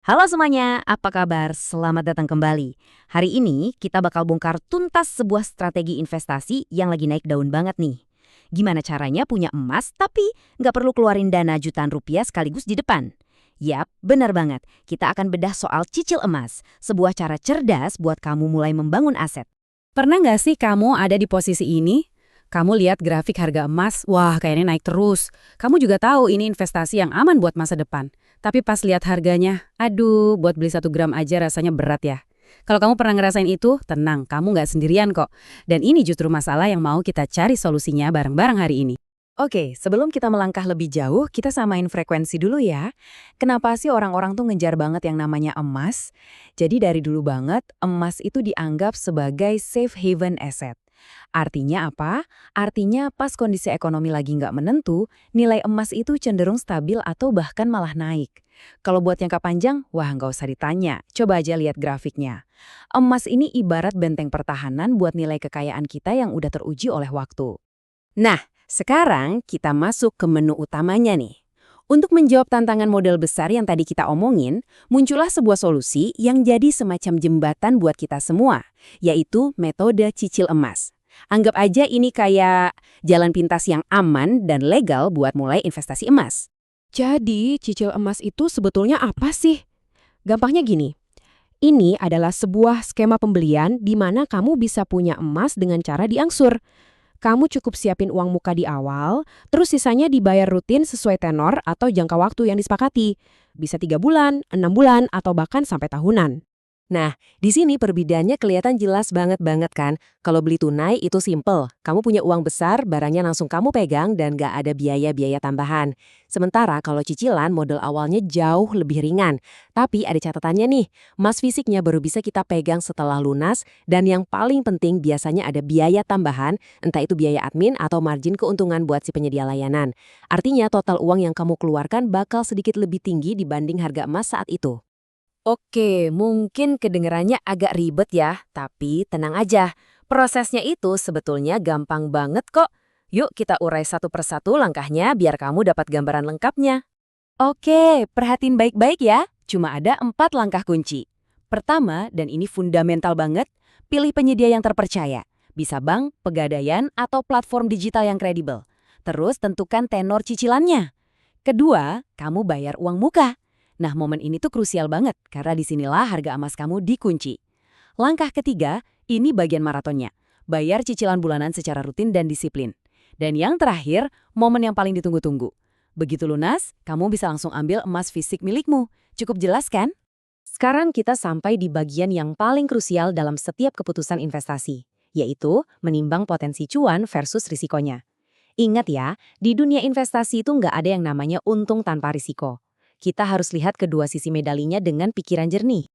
Halo semuanya, apa kabar? Selamat datang kembali. Hari ini kita bakal bongkar tuntas sebuah strategi investasi yang lagi naik daun banget nih. Gimana caranya punya emas tapi nggak perlu keluarin dana jutaan rupiah sekaligus di depan? Yap, benar banget. Kita akan bedah soal cicil emas, sebuah cara cerdas buat kamu mulai membangun aset. Pernah nggak sih kamu ada di posisi ini? Kamu lihat grafik harga emas, wah kayaknya naik terus. Kamu juga tahu ini investasi yang aman buat masa depan. Tapi pas lihat harganya, aduh buat beli 1 gram aja rasanya berat ya. Kalau kamu pernah ngerasain itu, tenang, kamu nggak sendirian kok. Dan ini justru masalah yang mau kita cari solusinya bareng-bareng hari ini. Oke, sebelum kita melangkah lebih jauh, kita samain frekuensi dulu ya. Kenapa sih orang-orang tuh ngejar banget yang namanya emas? Jadi dari dulu banget, emas itu dianggap sebagai safe haven asset. Artinya apa? Artinya pas kondisi ekonomi lagi nggak menentu, nilai emas itu cenderung stabil atau bahkan malah naik. Kalau buat jangka panjang, wah nggak usah ditanya. Coba aja lihat grafiknya. Emas ini ibarat benteng pertahanan buat nilai kekayaan kita yang udah teruji oleh waktu. Nah, sekarang kita masuk ke menu utamanya nih. Untuk menjawab tantangan model besar yang tadi kita omongin, muncullah sebuah solusi yang jadi semacam jembatan buat kita semua, yaitu metode cicil emas. Anggap aja ini kayak jalan pintas yang aman dan legal buat mulai investasi emas. Jadi, cicil emas itu sebetulnya apa sih? Gampangnya gini, ini adalah sebuah skema pembelian di mana kamu bisa punya emas dengan cara diangsur. Kamu cukup siapin uang muka di awal, terus sisanya dibayar rutin sesuai tenor atau jangka waktu yang disepakati. Bisa 3 bulan, 6 bulan, atau bahkan sampai tahunan. Nah, di sini perbedaannya kelihatan jelas banget kan. Kalau beli tunai itu simple. Kamu punya uang besar, barangnya langsung kamu pegang dan nggak ada biaya-biaya tambahan. Sementara kalau cicilan modal awalnya jauh lebih ringan. Tapi ada catatannya nih, emas fisiknya baru bisa kita pegang setelah lunas dan yang paling penting biasanya ada biaya tambahan, entah itu biaya admin atau margin keuntungan buat si penyedia layanan. Artinya total uang yang kamu keluarkan bakal sedikit lebih tinggi dibanding harga emas saat itu. Oke, mungkin kedengarannya agak ribet ya, tapi tenang aja. Prosesnya itu sebetulnya gampang banget kok. Yuk kita urai satu persatu langkahnya biar kamu dapat gambaran lengkapnya. Oke, perhatiin baik-baik ya. Cuma ada 4 langkah kunci. Pertama, dan ini fundamental banget, pilih penyedia yang terpercaya. Bisa bank, pegadaian, atau platform digital yang kredibel. Terus tentukan tenor cicilannya. Kedua, kamu bayar uang muka. Nah, momen ini tuh krusial banget karena disinilah harga emas kamu dikunci. Langkah ketiga, ini bagian maratonnya. Bayar cicilan bulanan secara rutin dan disiplin. Dan yang terakhir, momen yang paling ditunggu-tunggu. Begitu lunas, kamu bisa langsung ambil emas fisik milikmu. Cukup jelas kan? Sekarang kita sampai di bagian yang paling krusial dalam setiap keputusan investasi, yaitu menimbang potensi cuan versus risikonya. Ingat ya, di dunia investasi itu nggak ada yang namanya untung tanpa risiko. Kita harus lihat kedua sisi medalinya dengan pikiran jernih.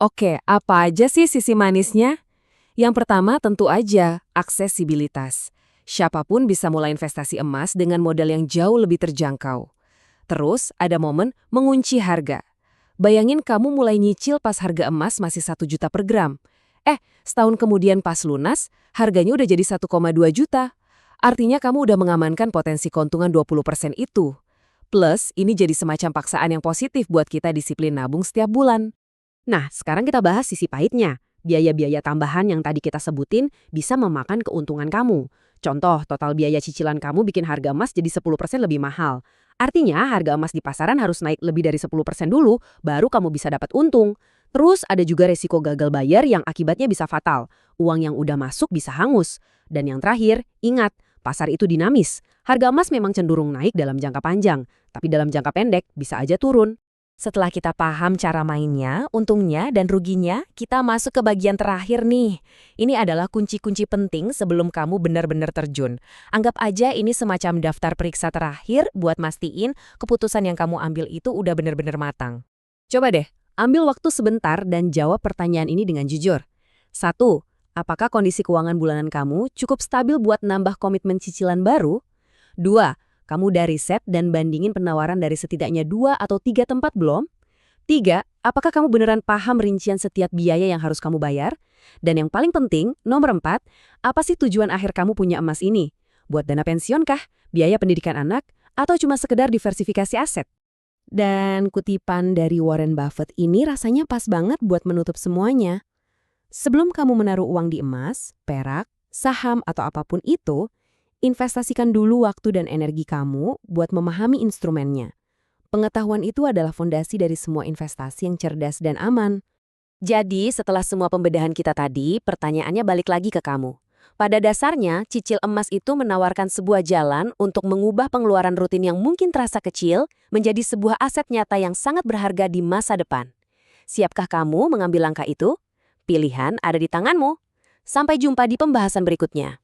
Oke, apa aja sih sisi manisnya? Yang pertama tentu aja aksesibilitas. Siapapun bisa mulai investasi emas dengan modal yang jauh lebih terjangkau. Terus ada momen mengunci harga. Bayangin kamu mulai nyicil pas harga emas masih 1 juta per gram. Setahun kemudian pas lunas, harganya udah jadi 1,2 juta. Artinya kamu udah mengamankan potensi keuntungan 20% itu. Plus, ini jadi semacam paksaan yang positif buat kita disiplin nabung setiap bulan. Nah, sekarang kita bahas sisi pahitnya. Biaya-biaya tambahan yang tadi kita sebutin bisa memakan keuntungan kamu. Contoh, total biaya cicilan kamu bikin harga emas jadi 10% lebih mahal. Artinya, harga emas di pasaran harus naik lebih dari 10% dulu, baru kamu bisa dapat untung. Terus, ada juga resiko gagal bayar yang akibatnya bisa fatal. Uang yang udah masuk bisa hangus. Dan yang terakhir, ingat, pasar itu dinamis. Harga emas memang cenderung naik dalam jangka panjang, tapi dalam jangka pendek bisa aja turun. Setelah kita paham cara mainnya, untungnya, dan ruginya, kita masuk ke bagian terakhir nih. Ini adalah kunci-kunci penting sebelum kamu benar-benar terjun. Anggap aja ini semacam daftar periksa terakhir buat mastiin keputusan yang kamu ambil itu udah benar-benar matang. Coba deh, ambil waktu sebentar dan jawab pertanyaan ini dengan jujur. 1. Apakah kondisi keuangan bulanan kamu cukup stabil buat nambah komitmen cicilan baru? 2. Kamu udah riset dan bandingin penawaran dari setidaknya 2 atau 3 tempat belum? 3. Apakah kamu beneran paham rincian setiap biaya yang harus kamu bayar? Dan yang paling penting, nomor 4, apa sih tujuan akhir kamu punya emas ini? Buat dana pensiun kah? Biaya pendidikan anak? Atau cuma sekedar diversifikasi aset? Dan kutipan dari Warren Buffett ini rasanya pas banget buat menutup semuanya. Sebelum kamu menaruh uang di emas, perak, saham atau apapun itu, investasikan dulu waktu dan energi kamu buat memahami instrumennya. Pengetahuan itu adalah fondasi dari semua investasi yang cerdas dan aman. Jadi, setelah semua pembedahan kita tadi, pertanyaannya balik lagi ke kamu. Pada dasarnya, cicil emas itu menawarkan sebuah jalan untuk mengubah pengeluaran rutin yang mungkin terasa kecil menjadi sebuah aset nyata yang sangat berharga di masa depan. Siapkah kamu mengambil langkah itu? Pilihan ada di tanganmu. Sampai jumpa di pembahasan berikutnya.